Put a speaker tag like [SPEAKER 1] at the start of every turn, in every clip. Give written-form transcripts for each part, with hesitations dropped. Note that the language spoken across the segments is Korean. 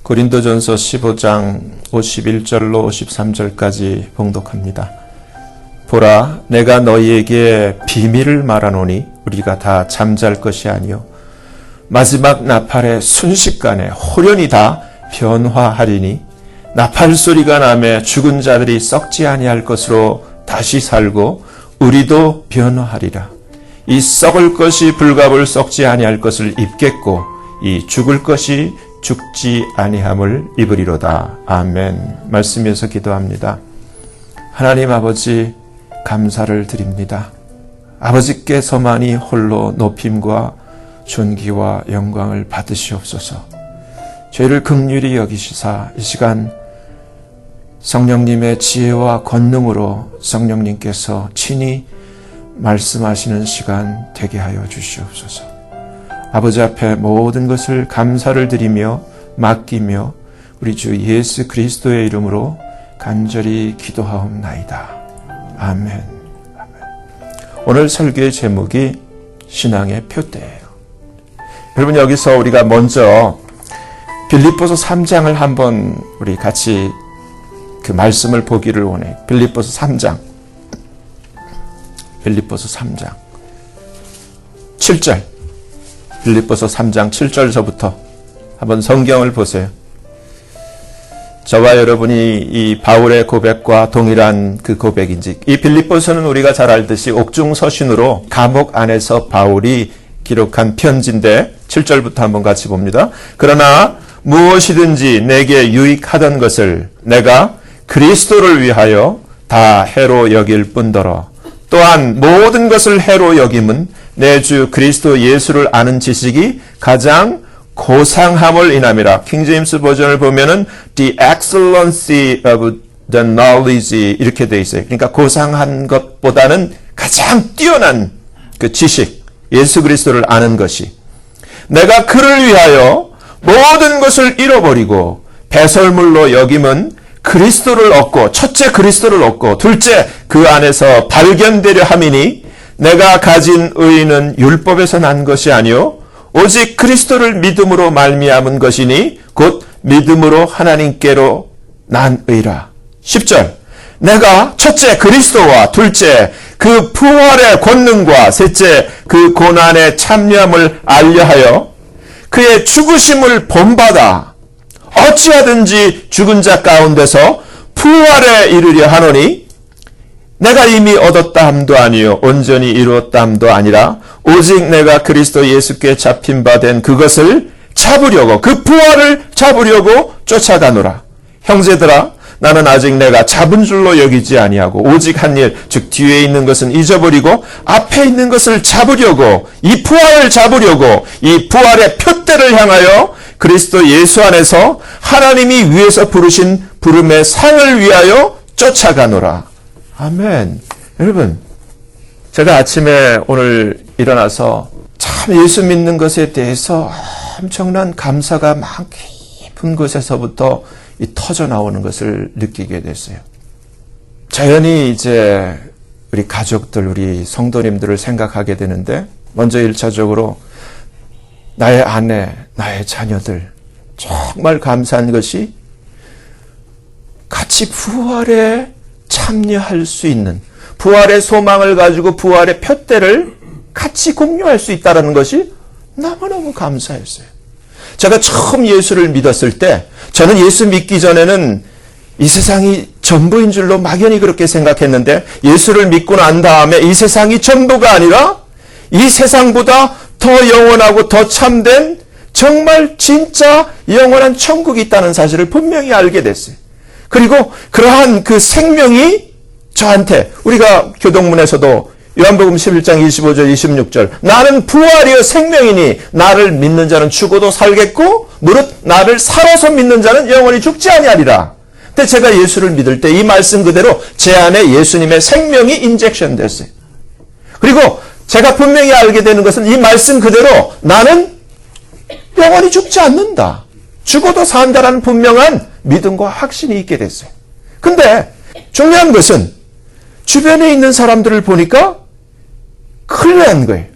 [SPEAKER 1] 고린도전서 15장 51절로 53절까지 봉독합니다. 보라, 내가 너희에게 비밀을 말하노니 우리가 다 잠잘 것이 아니요 마지막 나팔의 순식간에 홀연히 다 변화하리니 나팔 소리가 나매 죽은 자들이 썩지 아니할 것으로 다시 살고 우리도 변화하리라. 이 썩을 것이 불갑을 썩지 아니할 것을 입겠고 이 죽을 것이 죽지 아니함을 입으리로다. 아멘. 말씀에서 기도합니다. 하나님 아버지, 감사를 드립니다. 아버지께서만이 홀로 높임과 존귀와 영광을 받으시옵소서. 죄를 긍휼히 여기시사 이 시간 성령님의 지혜와 권능으로 성령님께서 친히 말씀하시는 시간 되게 하여 주시옵소서. 아버지 앞에 모든 것을 감사를 드리며 맡기며 우리 주 예수 그리스도의 이름으로 간절히 기도하옵나이다. 아멘. 오늘 설교의 제목이 신앙의 표대예요. 여러분, 여기서 우리가 먼저 빌립보서 3장을 한번 우리 같이 그 말씀을 보기를 원해요. 빌립보서 3장 7절, 빌립보서 3장 7절서부터 한번 성경을 보세요. 저와 여러분이 이 바울의 고백과 동일한 그 고백인지, 이 빌립보서는 우리가 잘 알듯이 옥중서신으로 감옥 안에서 바울이 기록한 편지인데 7절부터 한번 같이 봅니다. 그러나 무엇이든지 내게 유익하던 것을 내가 그리스도를 위하여 다 해로 여길 뿐더러 또한 모든 것을 해로 여김은 내 주 그리스도 예수를 아는 지식이 가장 고상함을 인함이라. 킹제임스 버전을 보면은 the excellency of the knowledge 이렇게 돼 있어요. 그러니까 고상한 것보다는 가장 뛰어난 그 지식, 예수 그리스도를 아는 것이, 내가 그를 위하여 모든 것을 잃어버리고 배설물로 여김은 그리스도를 얻고, 첫째 그리스도를 얻고 둘째 그 안에서 발견되려 함이니 내가 가진 의는 율법에서 난 것이 아니요 오직 그리스도를 믿음으로 말미암은 것이니 곧 믿음으로 하나님께로 난 의라. 10절, 내가 첫째 그리스도와 둘째 그 부활의 권능과 셋째 그 고난의 참여함을 알려하여 그의 죽으심을 본받아 어찌하든지 죽은 자 가운데서 부활에 이르려 하노니 내가 이미 얻었다 함도 아니요 온전히 이루었다 함도 아니라 오직 내가 그리스도 예수께 잡힌 바 된 그것을 잡으려고, 그 부활을 잡으려고 쫓아가노라. 형제들아, 나는 아직 내가 잡은 줄로 여기지 아니하고 오직 한 일, 즉 뒤에 있는 것은 잊어버리고 앞에 있는 것을 잡으려고, 이 부활을 잡으려고 이 부활의 표대를 향하여 그리스도 예수 안에서 하나님이 위에서 부르신 부름의 상을 위하여 쫓아가노라. 아멘. 여러분, 제가 아침에 오늘 일어나서 참 예수 믿는 것에 대해서 엄청난 감사가 막 깊은 곳에서부터 터져 나오는 것을 느끼게 됐어요. 자연히 이제 우리 가족들, 우리 성도님들을 생각하게 되는데, 먼저 1차적으로 나의 아내, 나의 자녀들, 정말 감사한 것이 같이 부활에 참여할 수 있는, 부활의 소망을 가지고 부활의 표대를 같이 공유할 수 있다는 것이 너무너무 감사했어요. 제가 처음 예수를 믿었을 때, 저는 예수 믿기 전에는 이 세상이 전부인 줄로 막연히 그렇게 생각했는데, 예수를 믿고 난 다음에 이 세상이 전부가 아니라 이 세상보다 더 영원하고 더 참된 정말 진짜 영원한 천국이 있다는 사실을 분명히 알게 됐어요. 그리고 그러한 그 생명이 저한테, 우리가 교동문에서도 요한복음 11장 25절 26절, 나는 부활이요 생명이니 나를 믿는 자는 죽어도 살겠고 무릇 나를 살아서 믿는 자는 영원히 죽지 아니하리라. 근데 제가 예수를 믿을 때 이 말씀 그대로 제 안에 예수님의 생명이 인젝션 됐어요. 그리고 제가 분명히 알게 되는 것은 이 말씀 그대로 나는 영원히 죽지 않는다, 죽어도 산다라는 분명한 믿음과 확신이 있게 됐어요. 근데 중요한 것은 주변에 있는 사람들을 보니까 큰일 난 거예요.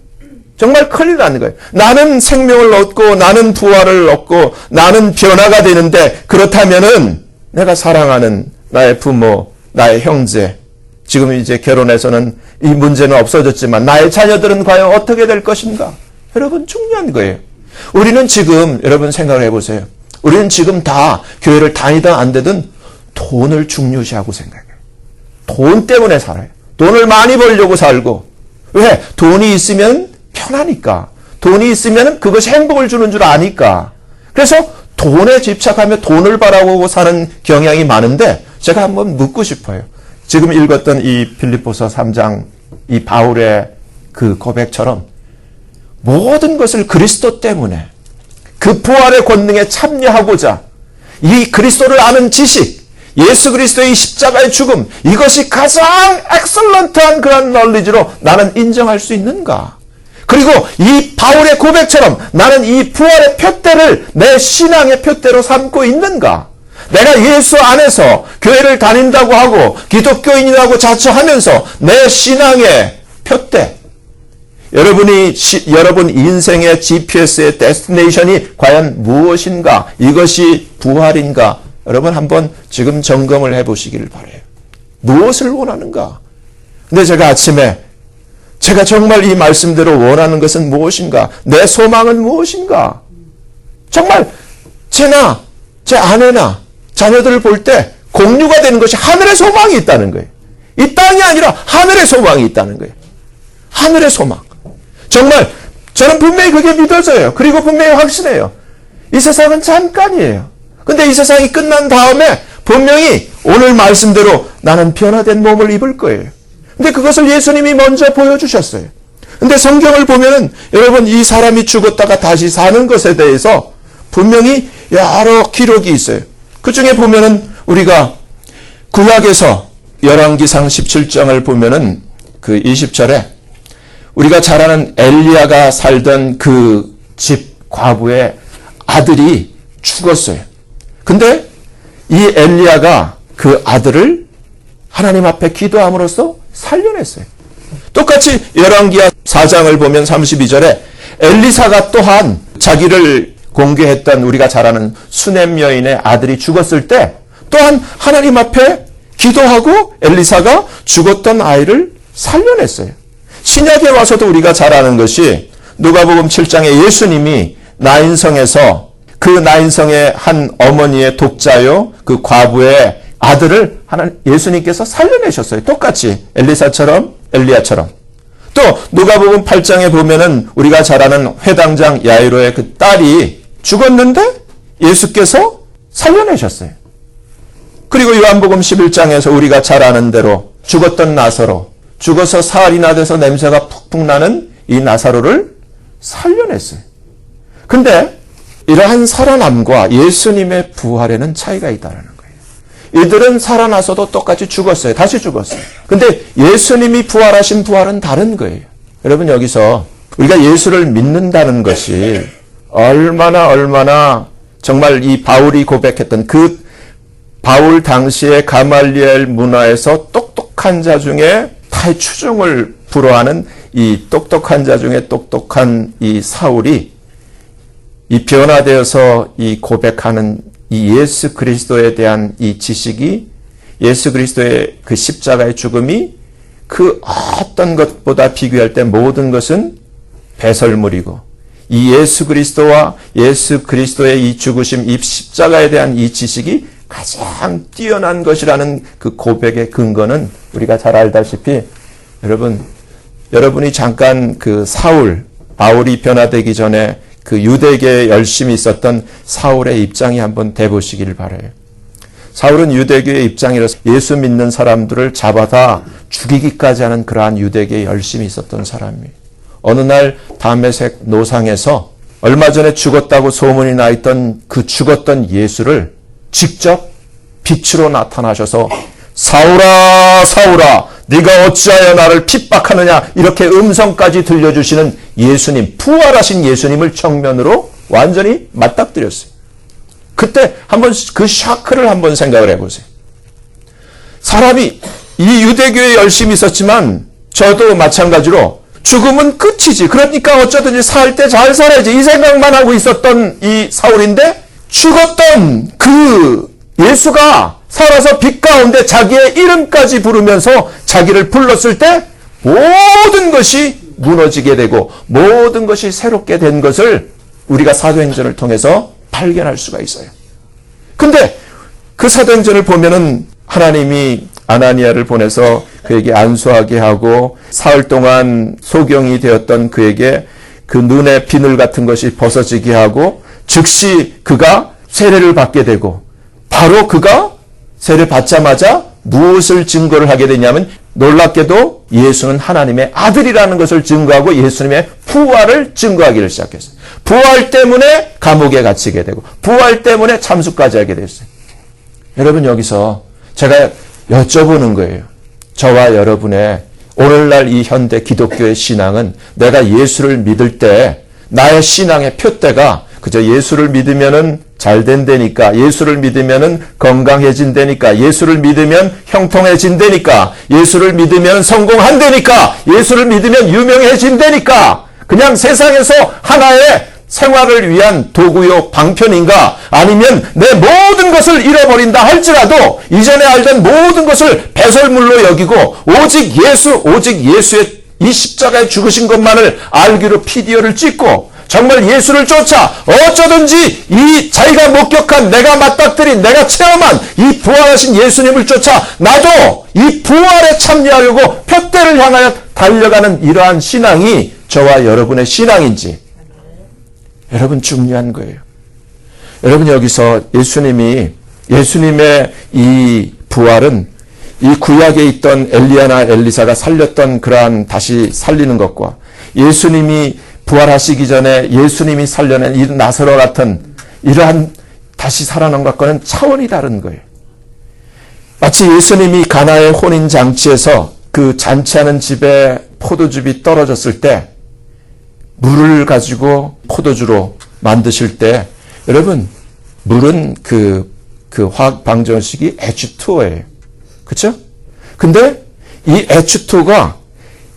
[SPEAKER 1] 정말 큰일 나는 거예요. 나는 생명을 얻고 나는 부활을 얻고 나는 변화가 되는데 그렇다면은 내가 사랑하는 나의 부모, 나의 형제, 지금 이제 결혼해서는 이 문제는 없어졌지만 나의 자녀들은 과연 어떻게 될 것인가? 여러분 중요한 거예요. 우리는 지금 여러분 생각을 해보세요. 우리는 지금 다 교회를 다니든 안 되든 돈을 중요시하고 생각해요. 돈 때문에 살아요. 돈을 많이 벌려고 살고. 왜? 돈이 있으면 편하니까. 돈이 있으면 그것이 행복을 주는 줄 아니까. 그래서 돈에 집착하며 돈을 바라보고 사는 경향이 많은데 제가 한번 묻고 싶어요. 지금 읽었던 이 빌립보서 3장 이 바울의 그 고백처럼 모든 것을 그리스도 때문에 그 부활의 권능에 참여하고자 이 그리스도를 아는 지식, 예수 그리스도의 십자가의 죽음, 이것이 가장 엑설런트한 그런 널리지로 나는 인정할 수 있는가? 그리고 이 바울의 고백처럼 나는 이 부활의 표대를 내 신앙의 표대로 삼고 있는가? 내가 예수 안에서 교회를 다닌다고 하고 기독교인이라고 자처하면서 내 신앙의 표대, 여러분 인생의 GPS의 데스티네이션이 과연 무엇인가? 이것이 부활인가? 여러분 한번 지금 점검을 해보시기를 바라요. 무엇을 원하는가? 근데 제가 아침에 제가 정말 이 말씀대로 원하는 것은 무엇인가? 내 소망은 무엇인가? 정말 제나 제 아내나 자녀들을 볼 때 공유가 되는 것이 하늘의 소망이 있다는 거예요. 이 땅이 아니라 하늘의 소망이 있다는 거예요. 하늘의 소망. 정말 저는 분명히 그게 믿어져요. 그리고 분명히 확신해요. 이 세상은 잠깐이에요. 근데 이 세상이 끝난 다음에 분명히 오늘 말씀대로 나는 변화된 몸을 입을 거예요. 근데 그것을 예수님이 먼저 보여주셨어요. 근데 성경을 보면은 여러분 이 사람이 죽었다가 다시 사는 것에 대해서 분명히 여러 기록이 있어요. 그 중에 보면은 우리가 구약에서 열왕기상 17장을 보면은 그 20절에 우리가 잘 아는 엘리야가 살던 그 집 과부의 아들이 죽었어요. 근데 이 엘리야가 그 아들을 하나님 앞에 기도함으로써 살려냈어요. 똑같이 열왕기하 4장을 보면 32절에 엘리사가 또한 자기를 공개했던 우리가 잘 아는 수넴 여인의 아들이 죽었을 때 또한 하나님 앞에 기도하고 엘리사가 죽었던 아이를 살려냈어요. 신약에 와서도 우리가 잘 아는 것이 누가복음 7장에 예수님이 나인성에서 그 나인성의 한 어머니의 독자요 그 과부의 아들을 예수님께서 살려내셨어요. 똑같이 엘리사처럼 엘리야처럼. 또 누가복음 8장에 보면은 우리가 잘 아는 회당장 야이로의 그 딸이 죽었는데 예수께서 살려내셨어요. 그리고 요한복음 11장에서 우리가 잘 아는 대로 죽었던 나사로, 죽어서 사흘이나 돼서 냄새가 푹푹 나는 이 나사로를 살려냈어요. 근데 이러한 살아남과 예수님의 부활에는 차이가 있다는 거예요. 이들은 살아나서도 똑같이 죽었어요. 다시 죽었어요. 근데 예수님이 부활하신 부활은 다른 거예요. 여러분 여기서 우리가 예수를 믿는다는 것이 얼마나 정말 이 바울이 고백했던 그 바울 당시의 가말리엘 문화에서 똑똑한 자 중에 타의 추종을 불허하는 이 똑똑한 자 중에 똑똑한 이 사울이 이 변화되어서 이 고백하는 이 예수 그리스도에 대한 이 지식이 예수 그리스도의 그 십자가의 죽음이 그 어떤 것보다 비교할 때 모든 것은 배설물이고 이 예수 그리스도와 예수 그리스도의 이 죽으심, 이 십자가에 대한 이 지식이 가장 뛰어난 것이라는 그 고백의 근거는 우리가 잘 알다시피 여러분이 잠깐 그 바울이 변화되기 전에 그 유대계에 열심히 있었던 사울의 입장이 한번 돼보시길 바라요. 사울은 유대교의 입장이라서 예수 믿는 사람들을 잡아다 죽이기까지 하는 그러한 유대계에 열심히 있었던 사람이에요. 어느 날 다메섹 노상에서 얼마 전에 죽었다고 소문이 나 있던 그 죽었던 예수를 직접 빛으로 나타나셔서 사울아 사울아 네가 어찌하여 나를 핍박하느냐 이렇게 음성까지 들려주시는 예수님, 부활하신 예수님을 정면으로 완전히 맞닥뜨렸어요. 그때 한번 그 샤크를 한번 생각을 해보세요. 사람이 이 유대교에 열심히 있었지만 저도 마찬가지로 죽으면 끝이지. 그러니까 어쩌든지 살 때 잘 살아야지. 이 생각만 하고 있었던 이 사울인데 죽었던 그 예수가 살아서 빛 가운데 자기의 이름까지 부르면서 자기를 불렀을 때 모든 것이 무너지게 되고 모든 것이 새롭게 된 것을 우리가 사도행전을 통해서 발견할 수가 있어요. 근데 그 사도행전을 보면은 하나님이 아나니아를 보내서 그에게 안수하게 하고 사흘 동안 소경이 되었던 그에게 그 눈의 비늘 같은 것이 벗어지게 하고 즉시 그가 세례를 받게 되고 바로 그가 세례 받자마자 무엇을 증거를 하게 되냐면 놀랍게도 예수는 하나님의 아들이라는 것을 증거하고 예수님의 부활을 증거하기를 시작했어요. 부활 때문에 감옥에 갇히게 되고 부활 때문에 참수까지 하게 됐어요. 여러분 여기서 제가 여쭤보는 거예요. 저와 여러분의 오늘날 이 현대 기독교의 신앙은 내가 예수를 믿을 때 나의 신앙의 표대가 그저 예수를 믿으면은 잘 된다니까, 예수를 믿으면은 건강해진다니까, 예수를 믿으면 형통해진다니까, 예수를 믿으면 성공한다니까, 예수를 믿으면 유명해진다니까, 그냥 세상에서 하나의 생활을 위한 도구요 방편인가, 아니면 내 모든 것을 잃어버린다 할지라도 이전에 알던 모든 것을 배설물로 여기고 오직 예수의 이 십자가에 죽으신 것만을 알기로 피디어를 찍고 정말 예수를 쫓아 어쩌든지 이 자기가 목격한 내가 맞닥뜨린 내가 체험한 이 부활하신 예수님을 쫓아 나도 이 부활에 참여하려고 표대를 향하여 달려가는 이러한 신앙이 저와 여러분의 신앙인지 여러분 중요한 거예요. 여러분 여기서 예수님의 이 부활은 이 구약에 있던 엘리야나 엘리사가 살렸던 그러한 다시 살리는 것과 예수님이 부활하시기 전에 예수님이 살려낸 이 나사로 같은 이러한 다시 살아난 것과는 차원이 다른 거예요. 마치 예수님이 가나의 혼인잔치에서 그 잔치하는 집에 포도즙이 떨어졌을 때 물을 가지고 포도주로 만드실 때 여러분 물은 그 화학 방정식이 H2O예요. 그렇죠? 근데 이 H2가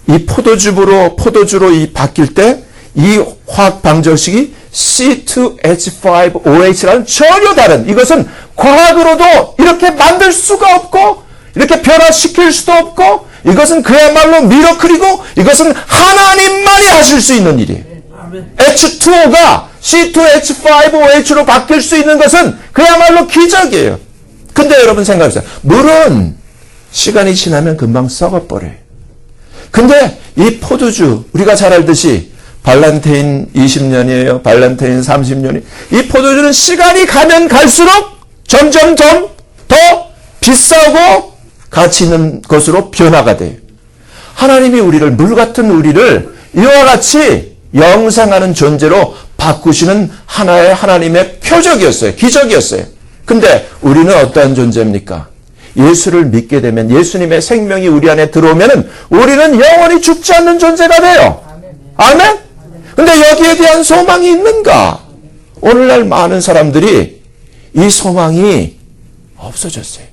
[SPEAKER 1] 이 포도주로 이 바뀔 때 이 화학 방정식이 C2H5OH라는 전혀 다른 이것은 과학으로도 이렇게 만들 수가 없고 이렇게 변화시킬 수도 없고 이것은 그야말로 미러클이고 이것은 하나님만이 하실 수 있는 일이에요. H2O가 C2H5OH로 바뀔 수 있는 것은 그야말로 기적이에요. 근데 여러분 생각해보세요. 물은 시간이 지나면 금방 썩어버려요. 근데 이 포도주 우리가 잘 알듯이 발란테인 20년이에요. 발란테인 30년이. 이 포도주는 시간이 가면 갈수록 점점 더 비싸고 가치 있는 것으로 변화가 돼요. 하나님이 우리를 물 같은 우리를 이와 같이 영생하는 존재로 바꾸시는 하나의 하나님의 표적이었어요. 기적이었어요. 근데 우리는 어떠한 존재입니까? 예수를 믿게 되면 예수님의 생명이 우리 안에 들어오면 우리는 영원히 죽지 않는 존재가 돼요. 아멘? 근데 여기에 대한 소망이 있는가? 오늘날 많은 사람들이 이 소망이 없어졌어요.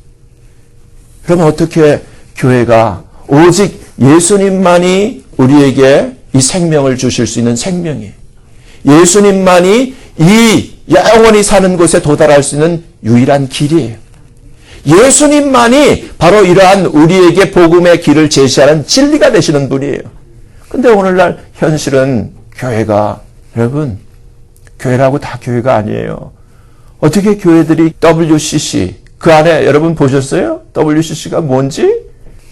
[SPEAKER 1] 그러면 어떻게 교회가 오직 예수님만이 우리에게 이 생명을 주실 수 있는 생명이에요. 예수님만이 이 영원히 사는 곳에 도달할 수 있는 유일한 길이에요. 예수님만이 바로 이러한 우리에게 복음의 길을 제시하는 진리가 되시는 분이에요. 근데 오늘날 현실은 교회가 여러분 교회라고 다 교회가 아니에요. 어떻게 교회들이 WCC 그 안에 여러분 보셨어요? WCC가 뭔지?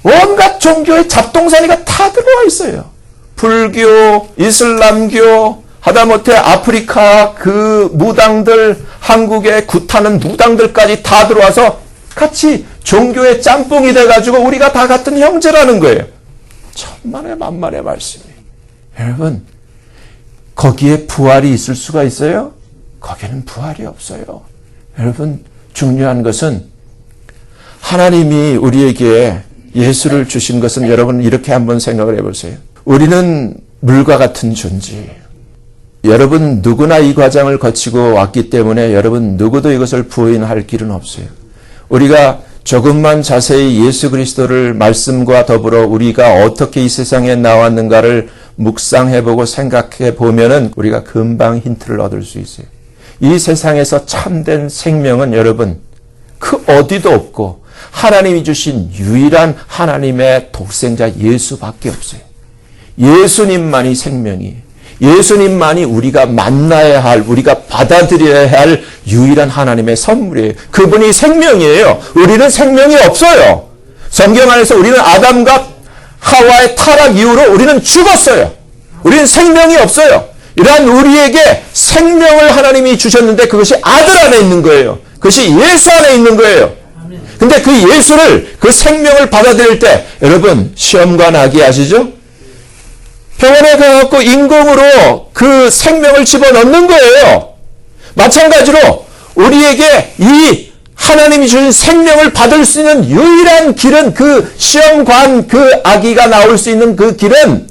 [SPEAKER 1] 온갖 종교의 잡동사니가 다 들어와 있어요. 불교, 이슬람교, 하다못해 아프리카 그 무당들, 한국에 굿하는 무당들까지 다 들어와서 같이 종교의 짬뽕이 돼가지고 우리가 다 같은 형제라는 거예요. 천만의 만만의 말씀이에요. 여러분 거기에 부활이 있을 수가 있어요? 거기는 부활이 없어요. 여러분 중요한 것은 하나님이 우리에게 예수를 주신 것은 여러분 이렇게 한번 생각을 해보세요. 우리는 물과 같은 존재예요. 여러분 누구나 이 과정을 거치고 왔기 때문에 여러분 누구도 이것을 부인할 길은 없어요. 우리가 조금만 자세히 예수 그리스도를 말씀과 더불어 우리가 어떻게 이 세상에 나왔는가를 묵상해보고 생각해보면은 우리가 금방 힌트를 얻을 수 있어요. 이 세상에서 참된 생명은 여러분 그 어디도 없고 하나님이 주신 유일한 하나님의 독생자 예수밖에 없어요. 예수님만이 생명이에요. 예수님만이 우리가 만나야 할, 우리가 받아들여야 할 유일한 하나님의 선물이에요. 그분이 생명이에요. 우리는 생명이 없어요. 성경 안에서 우리는 아담과 하와의 타락 이후로 우리는 죽었어요. 우리는 생명이 없어요. 이러한 우리에게 생명을 하나님이 주셨는데 그것이 아들 안에 있는 거예요. 그것이 예수 안에 있는 거예요. 근데 그 예수를, 그 생명을 받아들일 때 여러분 시험관 아기 아시죠? 병원에 가갖고 인공으로 그 생명을 집어넣는 거예요. 마찬가지로 우리에게 이 하나님이 주신 생명을 받을 수 있는 유일한 길은 그 시험관 그 아기가 나올 수 있는 그 길은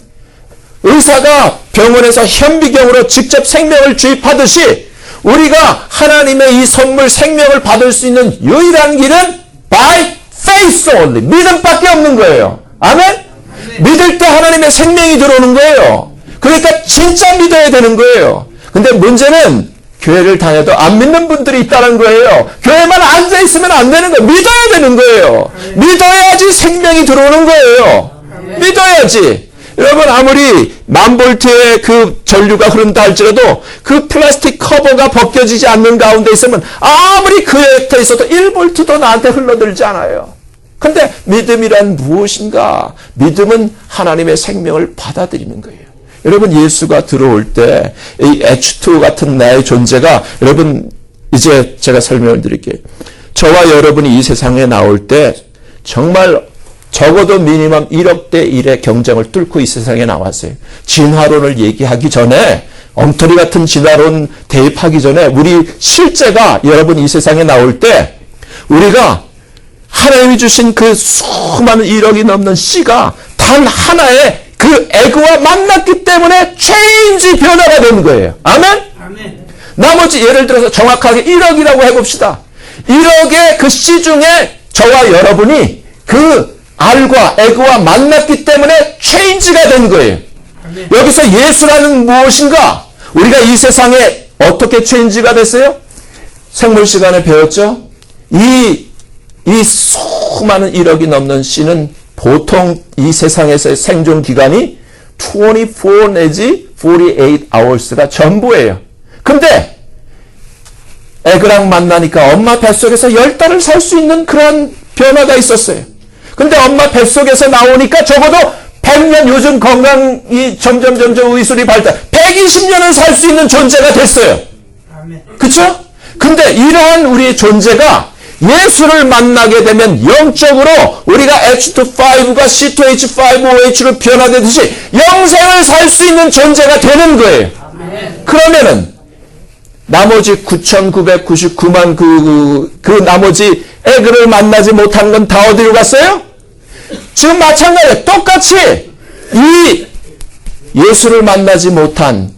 [SPEAKER 1] 의사가 병원에서 현미경으로 직접 생명을 주입하듯이 우리가 하나님의 이 선물 생명을 받을 수 있는 유일한 길은 by faith only. 믿음밖에 없는 거예요. 아멘? 믿을 때 하나님의 생명이 들어오는 거예요. 그러니까 진짜 믿어야 되는 거예요. 근데 문제는 교회를 다녀도 안 믿는 분들이 있다는 거예요. 교회만 앉아있으면 안 되는 거예요. 믿어야 되는 거예요. 믿어야지 생명이 들어오는 거예요. 믿어야지. 여러분 아무리 만볼트의 그 전류가 흐른다 할지라도 그 플라스틱 커버가 벗겨지지 않는 가운데 있으면 아무리 그 곁에 있어도 1볼트도 나한테 흘러들지 않아요. 근데 믿음이란 무엇인가? 믿음은 하나님의 생명을 받아들이는 거예요. 여러분 예수가 들어올 때 이 H2 같은 나의 존재가 여러분 이제 제가 설명을 드릴게요. 저와 여러분이 이 세상에 나올 때 정말 적어도 미니멈 1억 대 1의 경쟁을 뚫고 이 세상에 나왔어요. 진화론을 얘기하기 전에 엉터리 같은 진화론 대입하기 전에 우리 실제가 여러분 이 세상에 나올 때 우리가 하나님이 주신 그 수많은 1억이 넘는 씨가 단 하나의 그 에그와 만났기 때문에 체인지 변화가 된 거예요. 아멘? 아멘. 나머지 예를 들어서 정확하게 1억이라고 해봅시다. 1억의 그 씨 중에 저와 여러분이 그 알과 에그와 만났기 때문에 체인지가 된 거예요. 아멘. 여기서 예수라는 무엇인가? 우리가 이 세상에 어떻게 체인지가 됐어요? 생물 시간에 배웠죠? 이 수많은 1억이 넘는 씨는 보통 이 세상에서의 생존 기간이 24 내지 48 hours가 전부예요. 근데 애그랑 만나니까 엄마 뱃속에서 10달을 살 수 있는 그런 변화가 있었어요. 근데 엄마 뱃속에서 나오니까 적어도 100년 요즘 건강이 점점 의술이 발달 120년은 살 수 있는 존재가 됐어요. 그쵸? 근데 이러한 우리의 존재가 예수를 만나게 되면 영적으로 우리가 H2-5가 C2H5OH로 변화되듯이 영생을 살 수 있는 존재가 되는 거예요. 그러면은 나머지 9,999만 그 나머지 애그를 만나지 못한 건 다 어디로 갔어요? 지금 마찬가지예요. 똑같이 이 예수를 만나지 못한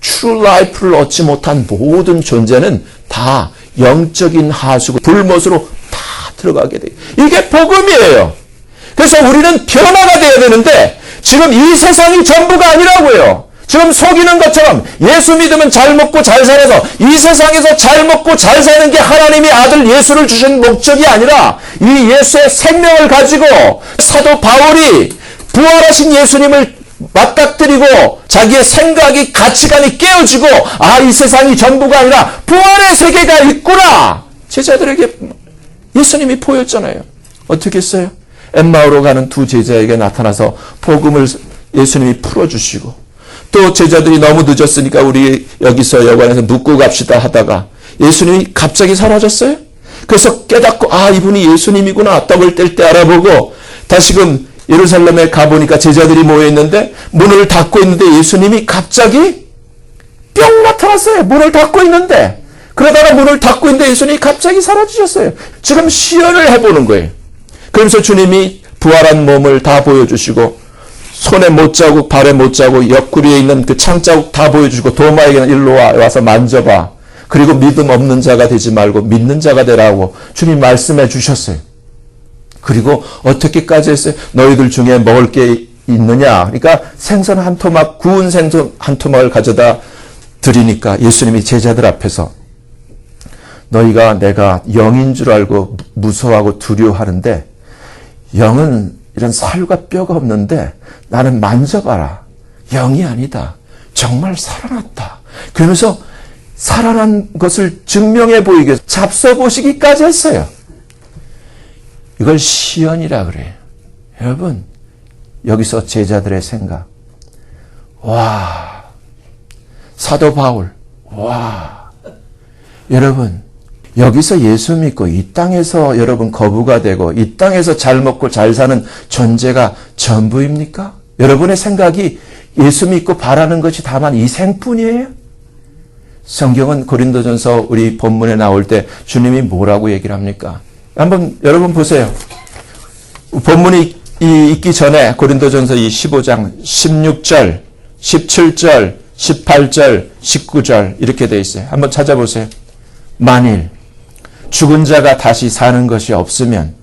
[SPEAKER 1] true life를 얻지 못한 모든 존재는 다 영적인 하수구, 불못으로 다 들어가게 돼요. 이게 복음이에요. 그래서 우리는 변화가 되어야 되는데 지금 이 세상이 전부가 아니라고요. 지금 속이는 것처럼 예수 믿으면 잘 먹고 잘 살아서 이 세상에서 잘 먹고 잘 사는 게 하나님이 아들 예수를 주신 목적이 아니라 이 예수의 생명을 가지고 사도 바울이 부활하신 예수님을 맞닥뜨리고 자기의 생각이 가치관이 깨어지고 이 세상이 전부가 아니라 부활의 세계가 있구나. 제자들에게 예수님이 보였잖아요. 어떻게 했어요? 엠마오로 가는 두 제자에게 나타나서 복음을 예수님이 풀어주시고 또 제자들이 너무 늦었으니까 우리 여기서 여관에서 묵고 갑시다 하다가 예수님이 갑자기 사라졌어요. 그래서 깨닫고 이분이 예수님이구나. 떡을 뗄 때 알아보고 다시금 예루살렘에 가보니까 제자들이 모여있는데 문을 닫고 있는데 예수님이 갑자기 뿅 나타났어요. 문을 닫고 있는데 그러다가 문을 닫고 있는데 예수님이 갑자기 사라지셨어요. 지금 시연을 해보는 거예요. 그러면서 주님이 부활한 몸을 다 보여주시고 손에 못자국 발에 못자국 옆구리에 있는 그 창자국 다 보여주시고 도마에게는 일로 와서 만져봐. 그리고 믿음 없는 자가 되지 말고 믿는 자가 되라고 주님 말씀해 주셨어요. 그리고 어떻게까지 했어요? 너희들 중에 먹을 게 있느냐? 그러니까 생선 한 토막, 구운 생선 한 토막을 가져다 드리니까 예수님이 제자들 앞에서 너희가 내가 영인 줄 알고 무서워하고 두려워하는데 영은 이런 살과 뼈가 없는데 나는 만져봐라. 영이 아니다. 정말 살아났다. 그러면서 살아난 것을 증명해 보이기 위해서 잡숴 보시기까지 했어요. 이걸 시연이라 그래요. 여러분, 여기서 제자들의 생각. 와, 사도 바울. 와, 여러분, 여기서 예수 믿고 이 땅에서 여러분 거부가 되고 이 땅에서 잘 먹고 잘 사는 존재가 전부입니까? 여러분의 생각이 예수 믿고 바라는 것이 다만 이 생뿐이에요? 성경은 고린도전서 우리 본문에 나올 때 주님이 뭐라고 얘기를 합니까? 한번 여러분 보세요. 본문이 있기 전에 고린도전서 이 15장 16절, 17절, 18절, 19절 이렇게 돼 있어요. 한번 찾아보세요. 만일 죽은 자가 다시 사는 것이 없으면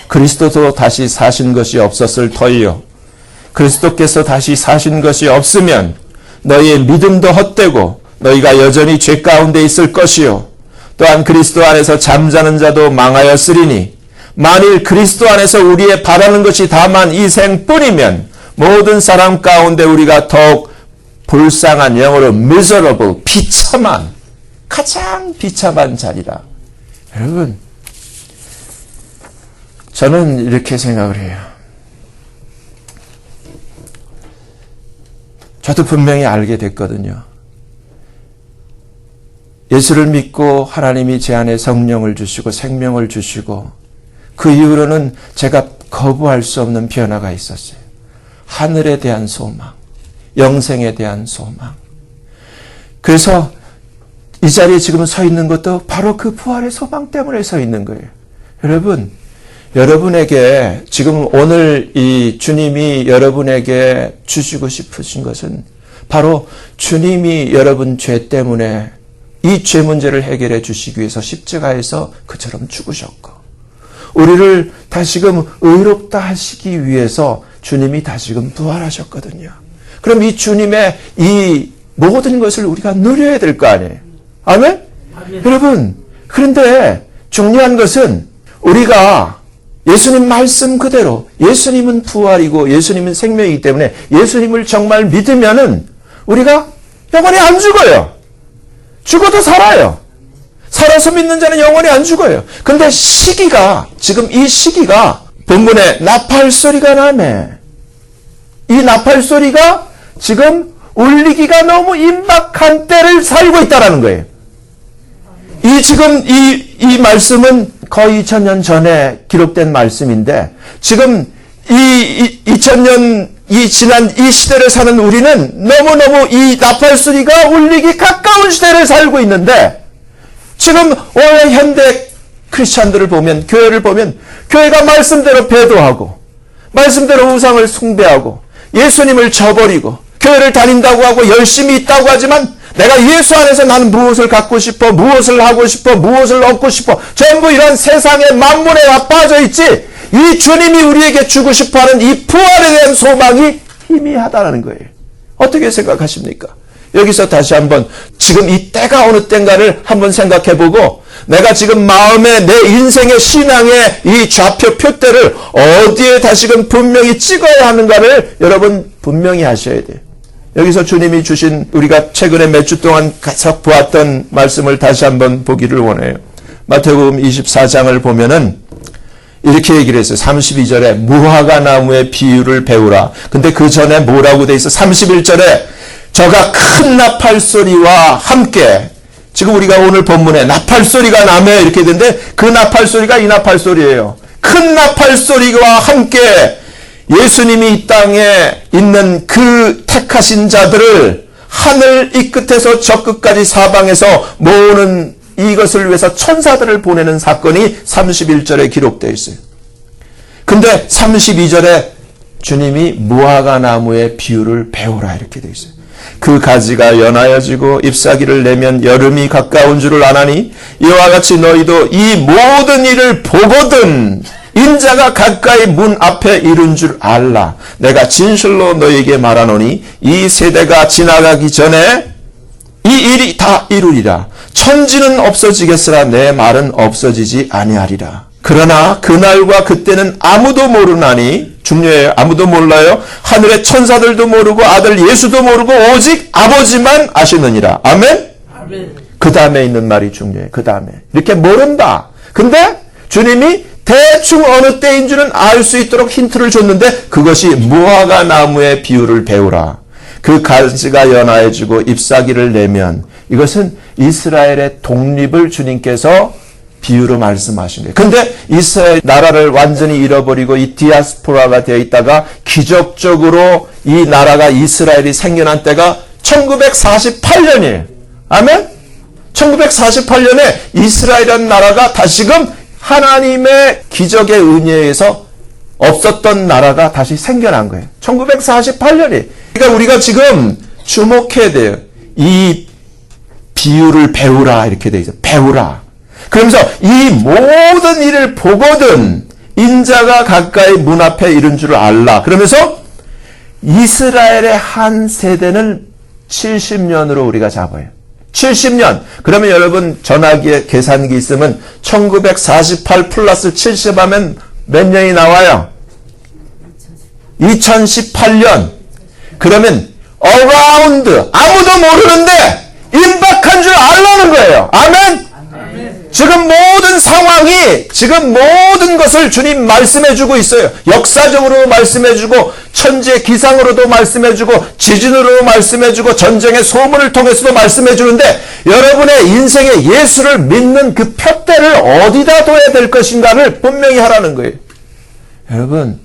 [SPEAKER 1] 그리스도도 다시 사신 것이 없었을 터이요. 그리스도께서 다시 사신 것이 없으면 너희의 믿음도 헛되고 너희가 여전히 죄 가운데 있을 것이요. 또한 그리스도 안에서 잠자는 자도 망하였으리니 만일 그리스도 안에서 우리의 바라는 것이 다만 이 생뿐이면 모든 사람 가운데 우리가 더욱 불쌍한 영어로 miserable, 비참한, 가장 비참한 자리라. 여러분, 저는 이렇게 생각을 해요. 저도 분명히 알게 됐거든요. 예수를 믿고 하나님이 제 안에 성령을 주시고 생명을 주시고 그 이후로는 제가 거부할 수 없는 변화가 있었어요. 하늘에 대한 소망, 영생에 대한 소망. 그래서 이 자리에 지금 서 있는 것도 바로 그 부활의 소망 때문에 서 있는 거예요. 여러분, 여러분에게 지금 오늘 이 주님이 여러분에게 주시고 싶으신 것은 바로 주님이 여러분 죄 때문에 이 죄 문제를 해결해 주시기 위해서 십자가에서 그처럼 죽으셨고 우리를 다시금 의롭다 하시기 위해서 주님이 다시금 부활하셨거든요. 그럼 이 주님의 이 모든 것을 우리가 누려야 될 거 아니에요. 아멘? 아멘. 여러분, 그런데 중요한 것은 우리가 예수님 말씀 그대로 예수님은 부활이고 예수님은 생명이기 때문에 예수님을 정말 믿으면은 우리가 영원히 안 죽어요. 죽어도 살아요. 살아서 믿는 자는 영원히 안 죽어요. 근데 시기가, 지금 이 시기가 본문에 나팔 소리가 나네. 이 나팔 소리가 지금 울리기가 너무 임박한 때를 살고 있다는 거예요. 지금 이 말씀은 거의 2000년 전에 기록된 말씀인데 지금 2000년 지난 이 시대를 사는 우리는 너무너무 이 나팔 소리가 울리기 가까운 시대를 살고 있는데 지금 오늘 현대 크리스찬들을 보면 교회를 보면 교회가 말씀대로 배도하고 말씀대로 우상을 숭배하고 예수님을 저버리고 교회를 다닌다고 하고 열심히 있다고 하지만 내가 예수 안에서 나는 무엇을 갖고 싶어, 무엇을 하고 싶어, 무엇을 얻고 싶어 전부 이런 세상의 만물에 와 빠져 있지 이 주님이 우리에게 주고 싶어하는 이 부활에 대한 소망이 희미하다는 거예요. 어떻게 생각하십니까? 여기서 다시 한번 지금 이 때가 어느 때인가를 한번 생각해보고 내가 지금 마음에 내 인생의 신앙의 이 좌표 표대를 어디에 다시금 분명히 찍어야 하는가를 여러분 분명히 하셔야 돼요. 여기서 주님이 주신 우리가 최근에 몇 주 동안 계속 보았던 말씀을 다시 한번 보기를 원해요. 마태복음 24장을 보면은 이렇게 얘기를 했어요. 32절에 무화과 나무의 비유를 배우라. 근데 그 전에 뭐라고 돼 있어? 31절에 저가 큰 나팔 소리와 함께 지금 우리가 오늘 본문에 나팔 소리가 나며 이렇게 되는데 그 나팔 소리가 이 나팔 소리예요. 큰 나팔 소리와 함께 예수님이 이 땅에 있는 그 택하신 자들을 하늘 이 끝에서 저 끝까지 사방에서 모으는 이것을 위해서 천사들을 보내는 사건이 31절에 기록되어 있어요. 근데 32절에 주님이 무화과 나무의 비유를 배우라 이렇게 되어 있어요. 그 가지가 연하여지고 잎사귀를 내면 여름이 가까운 줄을 아나니 이와 같이 너희도 이 모든 일을 보거든 인자가 가까이 문 앞에 이른 줄 알라. 내가 진실로 너에게 말하노니 이 세대가 지나가기 전에 이 일이 다 이루리라. 천지는 없어지겠으나 내 말은 없어지지 아니하리라. 그러나 그날과 그때는 아무도 모르나니, 중요해요. 아무도 몰라요. 하늘의 천사들도 모르고 아들 예수도 모르고 오직 아버지만 아시느니라. 아멘?
[SPEAKER 2] 아멘.
[SPEAKER 1] 그 다음에 있는 말이 중요해요. 그 다음에. 이렇게 모른다. 근데 주님이 대충 어느 때인 줄은 알 수 있도록 힌트를 줬는데 그것이 무화과 나무의 비유를 배우라. 그 가지가 연하해지고 잎사귀를 내면 이것은 이스라엘의 독립을 주님께서 비유로 말씀하신 거예요. 근데 이스라엘 나라를 완전히 잃어버리고 이 디아스포라가 되어 있다가 기적적으로 이 나라가 이스라엘이 생겨난 때가 1948년이에요. 아멘? 1948년에 이스라엘이라는 나라가 다시금 하나님의 기적의 은혜에 의해서 없었던 나라가 다시 생겨난 거예요. 1948년이. 그러니까 우리가 지금 주목해야 돼요. 이 비유를 배우라 이렇게 돼 있어요. 배우라. 그러면서 이 모든 일을 보거든 인자가 가까이 문 앞에 이른 줄 알라. 그러면서 이스라엘의 한 세대는 70년으로 우리가 잡아요. 70년. 그러면 여러분 전화기에 계산기 있으면 1948 플러스 70 하면 몇 년이 나와요? 2018년. 그러면 around 아무도 모르는데 임박한 줄 알라는 거예요. 아멘? 지금 모든 상황이 지금 모든 것을 주님 말씀해주고 있어요. 역사적으로 말씀해주고 천지의 기상으로도 말씀해주고 지진으로 말씀해주고 전쟁의 소문을 통해서도 말씀해주는데 여러분의 인생에 예수를 믿는 그 푯대를 어디다 둬야 될 것인가를 분명히 하라는 거예요. 여러분,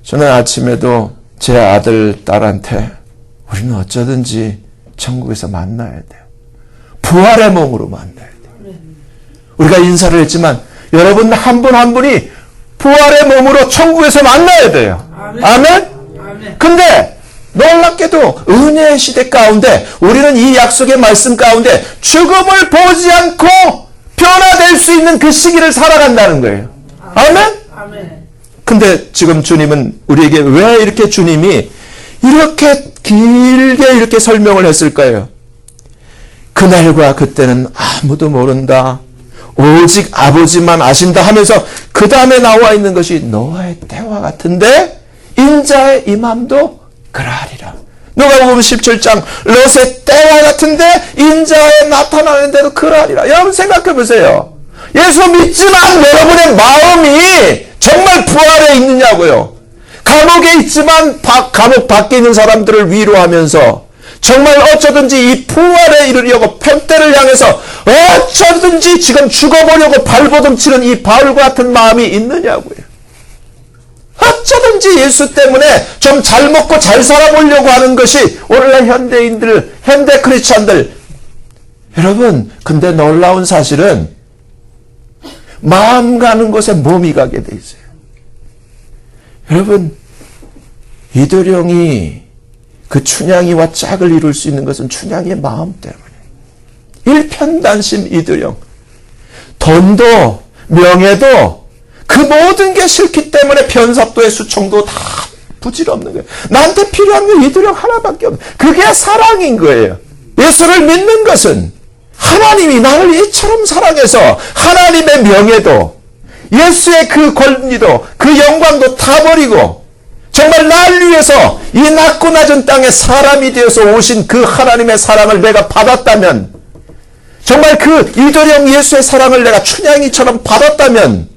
[SPEAKER 1] 저는 아침에도 제 아들, 딸한테 우리는 어쩌든지 천국에서 만나야 돼요. 부활의 몸으로 만나야 돼요. 우리가 인사를 했지만 여러분 한 분 한 분이 부활의 몸으로 천국에서 만나야 돼요. 아멘? 근데 놀랍게도 은혜의 시대 가운데 우리는 이 약속의 말씀 가운데 죽음을 보지 않고 변화될 수 있는 그 시기를 살아간다는 거예요. 아멘? 근데 지금 주님은 우리에게 왜 이렇게 주님이 이렇게 길게 이렇게 설명을 했을까요? 그날과 그때는 아무도 모른다. 오직 아버지만 아신다 하면서 그 다음에 나와 있는 것이 노아의 때와 같은데 인자의 임함도 그러하리라. 누가복음 17장 롯의 때와 같은데 인자의 나타나는데도 그러하리라. 여러분 생각해 보세요. 예수 믿지만 여러분의 마음이 정말 부활에 있느냐고요. 감옥에 있지만 감옥 밖에 있는 사람들을 위로하면서 정말 어쩌든지 이 부활에 이르려고 푯대를 향해서 어쩌든지 지금 죽어보려고 발버둥치는 이 바울과 같은 마음이 있느냐고요. 어쩌든지 예수 때문에 좀 잘 먹고 잘 살아보려고 하는 것이 오늘날 현대인들, 현대 크리스찬들. 여러분, 근데 놀라운 사실은 마음 가는 곳에 몸이 가게 돼 있어요. 여러분, 이도령이 그 춘향이와 짝을 이룰 수 있는 것은 춘향이의 마음 때문에. 일편단심 이도령. 돈도 명예도 그 모든 게 싫기 때문에 변삽도의 수총도 다 부질없는 거예요. 나한테 필요한 건 이도령 하나밖에 없는 거예요. 그게 사랑인 거예요. 예수를 믿는 것은 하나님이 나를 이처럼 사랑해서 하나님의 명예도 예수의 그 권리도 그 영광도 다 버리고 정말 날 위해서 이 낮고 낮은 땅에 사람이 되어서 오신 그 하나님의 사랑을 내가 받았다면 정말 그 이도령 예수의 사랑을 내가 춘향이처럼 받았다면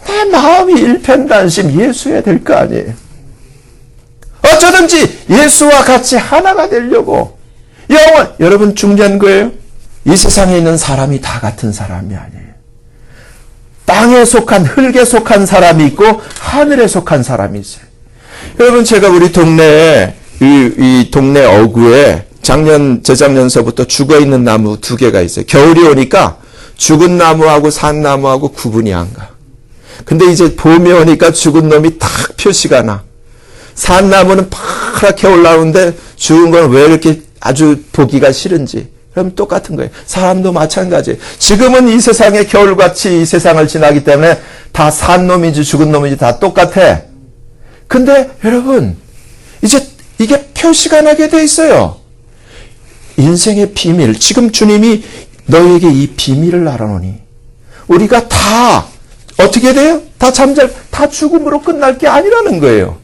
[SPEAKER 1] 내 마음이 일편단심 예수여야 될 거 아니에요. 어쩌든지 예수와 같이 하나가 되려고 여러분 중요한 거예요. 이 세상에 있는 사람이 다 같은 사람이 아니에요. 땅에 속한 흙에 속한 사람이 있고 하늘에 속한 사람이 있어요. 여러분 제가 우리 동네에 이 동네 어구에 재작년서부터 죽어있는 나무 2개가 있어요. 겨울이 오니까 죽은 나무하고 산 나무하고 구분이 안 가. 근데 이제 봄이 오니까 죽은 놈이 탁 표시가 나. 산 나무는 파랗게 올라오는데 죽은 건 왜 이렇게 아주 보기가 싫은지. 그럼 똑같은 거예요. 사람도 마찬가지예요. 지금은 이 세상의 겨울같이 이 세상을 지나기 때문에 다 산 놈인지 죽은 놈인지 다 똑같아. 근데 여러분, 이제 이게 표시가 나게 돼 있어요. 인생의 비밀, 지금 주님이 너에게 이 비밀을 알아놓으니 우리가 다 어떻게 돼요? 다 죽음으로 끝날 게 아니라는 거예요.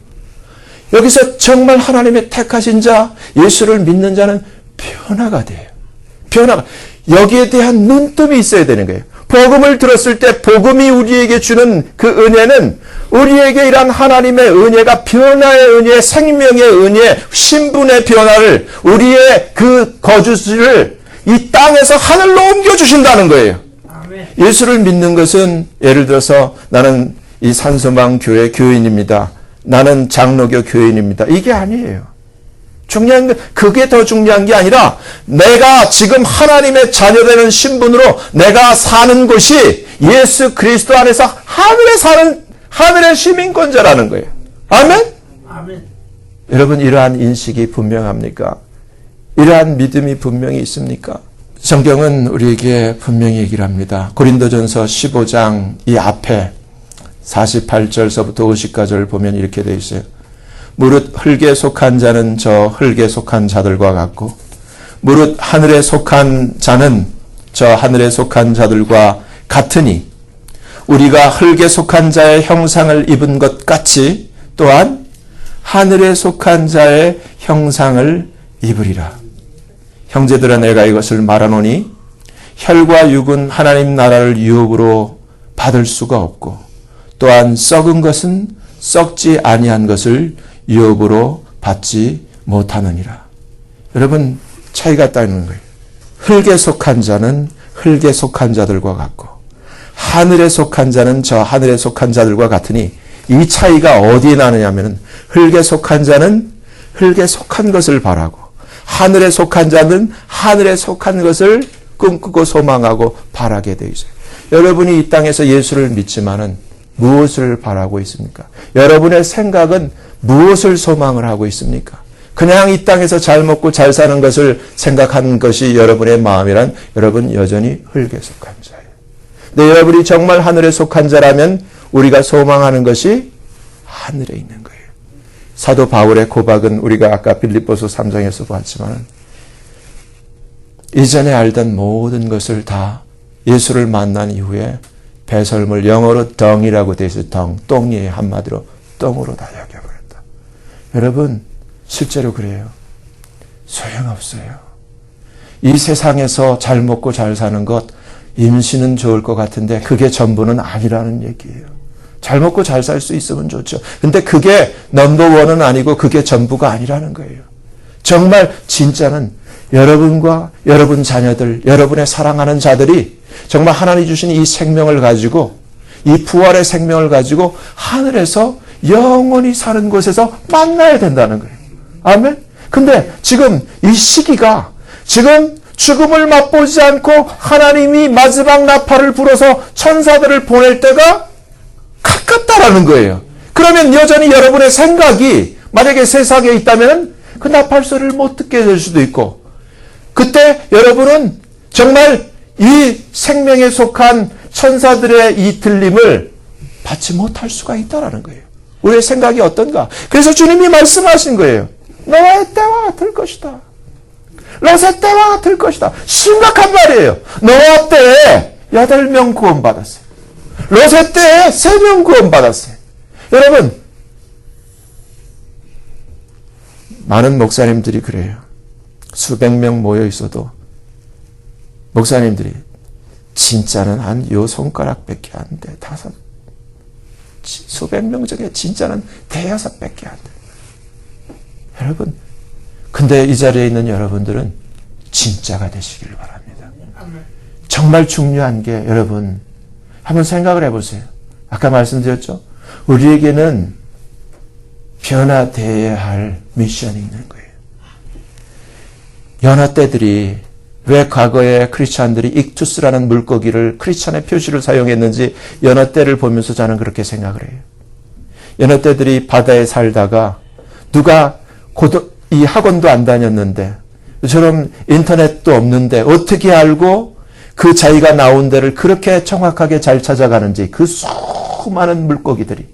[SPEAKER 1] 여기서 정말 하나님의 택하신 자, 예수를 믿는 자는 변화가 돼요. 변화가. 여기에 대한 눈뜸이 있어야 되는 거예요. 복음을 들었을 때 복음이 우리에게 주는 그 은혜는 우리에게 이란 하나님의 은혜가 변화의 은혜, 생명의 은혜, 신분의 변화를 우리의 그 거주지를 이 땅에서 하늘로 옮겨주신다는 거예요. 아멘. 예수를 믿는 것은 예를 들어서 나는 이 산소망 교회 교인입니다. 나는 장로교 교인입니다. 이게 아니에요. 중요한 건 그게 더 중요한 게 아니라 내가 지금 하나님의 자녀되는 신분으로 내가 사는 곳이 예수 그리스도 안에서 하늘에 사는 하늘의 시민권자라는 거예요. 아멘? 아멘. 여러분 이러한 인식이 분명합니까? 이러한 믿음이 분명히 있습니까? 성경은 우리에게 분명히 얘기를 합니다. 고린도전서 15장 이 앞에 48절서부터 50까지를 보면 이렇게 되어 있어요. 무릇 흙에 속한 자는 저 흙에 속한 자들과 같고 무릇 하늘에 속한 자는 저 하늘에 속한 자들과 같으니 우리가 흙에 속한 자의 형상을 입은 것 같이 또한 하늘에 속한 자의 형상을 입으리라. 형제들아 내가 이것을 말하노니 혈과 육은 하나님 나라를 유업으로 받을 수가 없고 또한 썩은 것은 썩지 아니한 것을 유업으로 받지 못하느니라. 여러분 차이가 있다는 거예요. 흙에 속한 자는 흙에 속한 자들과 같고 하늘에 속한 자는 저 하늘에 속한 자들과 같으니 이 차이가 어디에 나느냐면 흙에 속한 자는 흙에 속한 것을 바라고 하늘에 속한 자는 하늘에 속한 것을 꿈꾸고 소망하고 바라게 되어 있어요. 여러분이 이 땅에서 예수를 믿지만은 무엇을 바라고 있습니까? 여러분의 생각은 무엇을 소망을 하고 있습니까? 그냥 이 땅에서 잘 먹고 잘 사는 것을 생각하는 것이 여러분의 마음이란 여러분 여전히 흙에 속한 자예요. 근데 여러분이 정말 하늘에 속한 자라면 우리가 소망하는 것이 하늘에 있는 거예요. 사도 바울의 고백은 우리가 아까 빌립보서 3장에서 봤지만 이전에 알던 모든 것을 다 예수를 만난 이후에 배설물 영어로 덩이라고 되어 있어요. 똥이 한마디로 똥으로 다 여겨버렸다. 여러분 실제로 그래요. 소용없어요. 이 세상에서 잘 먹고 잘 사는 것 임신은 좋을 것 같은데 그게 전부는 아니라는 얘기예요. 잘 먹고 잘 살 수 있으면 좋죠. 근데 그게 넘버원은 아니고 그게 전부가 아니라는 거예요. 정말 진짜는 여러분과 여러분 자녀들, 여러분의 사랑하는 자들이 정말 하나님 주신 이 생명을 가지고 이 부활의 생명을 가지고 하늘에서 영원히 사는 곳에서 만나야 된다는 거예요. 아멘? 근데 지금 이 시기가 지금 죽음을 맛보지 않고 하나님이 마지막 나팔을 불어서 천사들을 보낼 때가 가깝다라는 거예요. 그러면 여전히 여러분의 생각이 만약에 세상에 있다면 그 나팔 소리를 못 듣게 될 수도 있고 그때 여러분은 정말 이 생명에 속한 천사들의 이 들림을 받지 못할 수가 있다라는 거예요. 우리의 생각이 어떤가? 그래서 주님이 말씀하신 거예요. 너의 때와 같을 것이다. 롯의 때와 같을 것이다. 심각한 말이에요. 노아 때에 8명 구원받았어요. 롯의 때에 3명 구원받았어요. 여러분 많은 목사님들이 그래요. 수백 명 모여 있어도 목사님들이 진짜는 한 요 손가락밖에 안 돼. 수백 명 중에 진짜는 5밖에 안 돼. 여러분 근데 이 자리에 있는 여러분들은 진짜가 되시길 바랍니다. 정말 중요한 게 여러분 한번 생각을 해보세요. 아까 말씀드렸죠? 우리에게는 변화되어야 할 미션이 있는 거예요. 여러 때들이 왜 과거에 크리스찬들이 익투스라는 물고기를 크리스찬의 표시를 사용했는지 여러 때를 보면서 저는 그렇게 생각을 해요. 여러 때들이 바다에 살다가 누가 이 학원도 안 다녔는데 저런 인터넷도 없는데 어떻게 알고 그 자기가 나온 데를 그렇게 정확하게 잘 찾아가는지 그 수많은 물고기들이.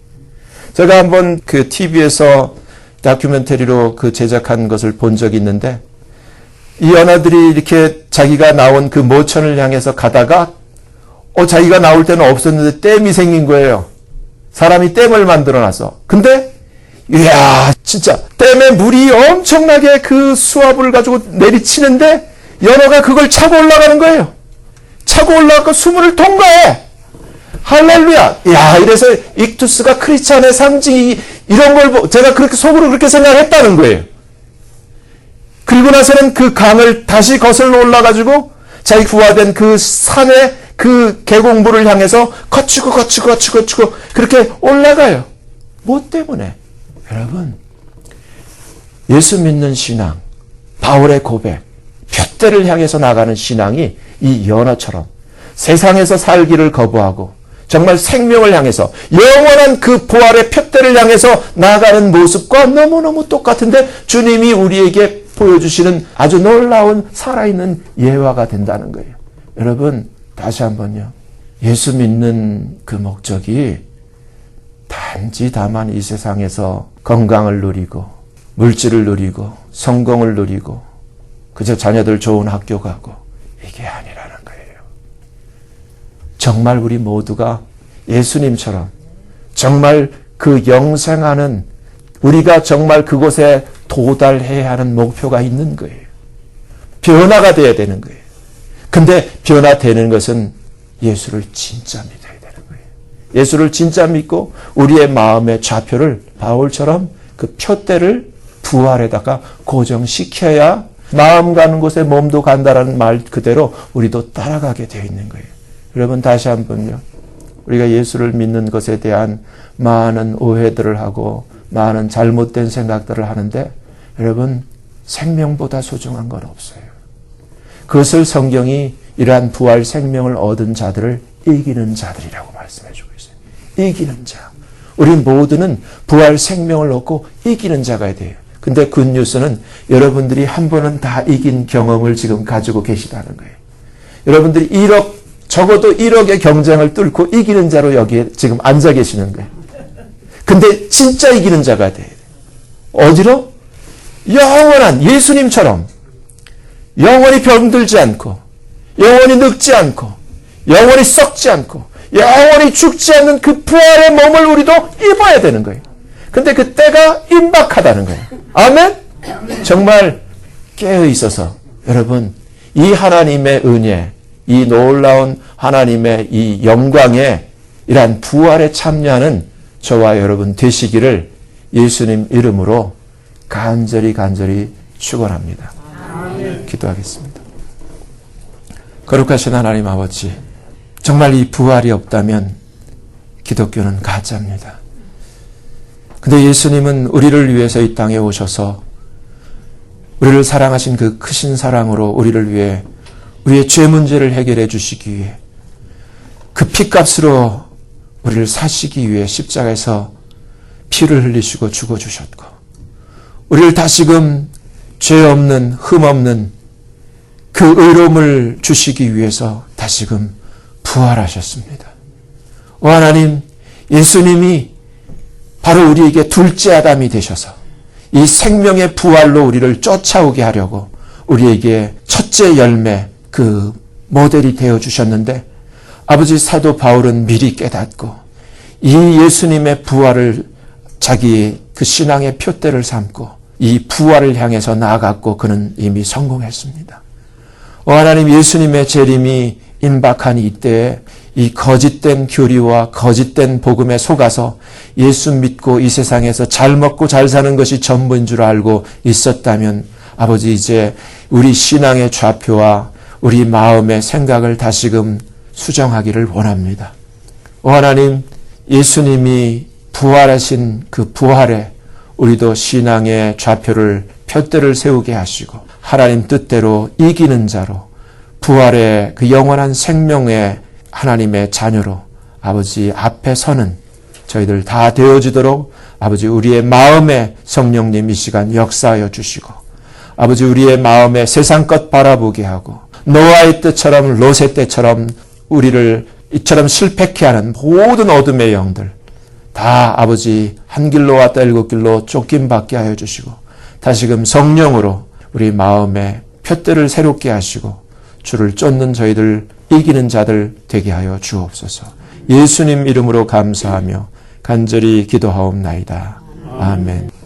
[SPEAKER 1] 제가 한번 그 TV에서 다큐멘터리로 그 제작한 것을 본 적이 있는데 이 연어들이 이렇게 자기가 나온 그 모천을 향해서 가다가 자기가 나올 때는 없었는데 댐이 생긴 거예요. 사람이 댐을 만들어놨어. 근데 이야 진짜 댐에 물이 엄청나게 그 수압을 가지고 내리치는데 연어가 그걸 차고 올라가는 거예요. 차고 올라가고 수문을 통과해. 할렐루야. 야, 이래서 익투스가 크리스찬의 상징이 이런 걸 제가 그렇게 속으로 그렇게 생각했다는 거예요. 그리고 나서는 그 강을 다시 거슬러 올라가지고 자기 부화된 그 산의 그 계곡물을 향해서 거치고 그렇게 올라가요. 뭐 때문에? 여러분, 예수 믿는 신앙, 바울의 고백, 푯대를 향해서 나가는 신앙이 이 연어처럼 세상에서 살기를 거부하고 정말 생명을 향해서 영원한 그 부활의 푯대를 향해서 나가는 모습과 너무너무 똑같은데 주님이 우리에게 보여주시는 아주 놀라운 살아있는 예화가 된다는 거예요. 여러분 다시 한번요. 예수 믿는 그 목적이 단지 다만 이 세상에서 건강을 누리고 물질을 누리고 성공을 누리고 그저 자녀들 좋은 학교 가고 이게 아니라는 거예요. 정말 우리 모두가 예수님처럼 정말 그 영생하는 우리가 정말 그곳에 도달해야 하는 목표가 있는 거예요. 변화가 돼야 되는 거예요. 근데 변화되는 것은 예수를 진짜 믿어야 되는 거예요. 예수를 진짜 믿고 우리의 마음의 좌표를 바울처럼 그 푯대를 부활에다가 고정시켜야 마음 가는 곳에 몸도 간다라는 말 그대로 우리도 따라가게 되어 있는 거예요. 여러분 다시 한번요. 우리가 예수를 믿는 것에 대한 많은 오해들을 하고 많은 잘못된 생각들을 하는데 여러분 생명보다 소중한 건 없어요. 그것을 성경이 이러한 부활 생명을 얻은 자들을 이기는 자들이라고 말씀해 주고 있어요. 이기는 자. 우리 모두는 부활 생명을 얻고 이기는 자가 돼요. 근데 굿뉴스는 여러분들이 한 번은 다 이긴 경험을 지금 가지고 계시다는 거예요. 여러분들이 적어도 1억의 경쟁을 뚫고 이기는 자로 여기에 지금 앉아 계시는 거예요. 근데 진짜 이기는 자가 돼요. 어디로? 영원한 예수님처럼 영원히 병들지 않고 영원히 늙지 않고 영원히 썩지 않고 영원히 죽지 않는 그 부활의 몸을 우리도 입어야 되는 거예요. 근데 그 때가 임박하다는 거예요. 아멘? 정말 깨어 있어서 여러분 이 하나님의 은혜, 이 놀라운 하나님의 이 영광에 이러한 부활에 참여하는 저와 여러분 되시기를 예수님 이름으로 간절히 축원합니다. 기도하겠습니다. 거룩하신 하나님 아버지, 정말 이 부활이 없다면 기독교는 가짜입니다. 근데 예수님은 우리를 위해서 이 땅에 오셔서 우리를 사랑하신 그 크신 사랑으로 우리를 위해 우리의 죄 문제를 해결해 주시기 위해 그 피값으로 우리를 사시기 위해 십자가에서 피를 흘리시고 죽어주셨고 우리를 다시금 죄 없는 흠 없는 그 의로움을 주시기 위해서 다시금 부활하셨습니다. 오 하나님, 예수님이 바로 우리에게 둘째 아담이 되셔서 이 생명의 부활로 우리를 쫓아오게 하려고 우리에게 첫째 열매 그 모델이 되어주셨는데 아버지 사도 바울은 미리 깨닫고 이 예수님의 부활을 자기의 그 신앙의 푯대를 삼고 이 부활을 향해서 나아갔고 그는 이미 성공했습니다. 오 하나님, 예수님의 재림이 임박한 이때에 이 거짓된 교리와 거짓된 복음에 속아서 예수 믿고 이 세상에서 잘 먹고 잘 사는 것이 전부인 줄 알고 있었다면 아버지 이제 우리 신앙의 좌표와 우리 마음의 생각을 다시금 수정하기를 원합니다. 오 하나님, 예수님이 부활하신 그 부활에 우리도 신앙의 좌표를 푯대를 세우게 하시고 하나님 뜻대로 이기는 자로 부활의 그 영원한 생명의 하나님의 자녀로 아버지 앞에 서는 저희들 다 되어지도록 아버지 우리의 마음에 성령님 이 시간 역사하여 주시고 아버지 우리의 마음에 세상 것 바라보게 하고 노아의 때처럼 롯의 때처럼 우리를 이처럼 실패케 하는 모든 어둠의 영들 다 아버지 한 길로 왔다 일곱 길로 쫓김 받게 하여 주시고 다시금 성령으로 우리 마음의 푯대를 새롭게 하시고 주를 쫓는 저희들 이기는 자들 되게 하여 주옵소서. 예수님 이름으로 감사하며 간절히 기도하옵나이다. 아멘.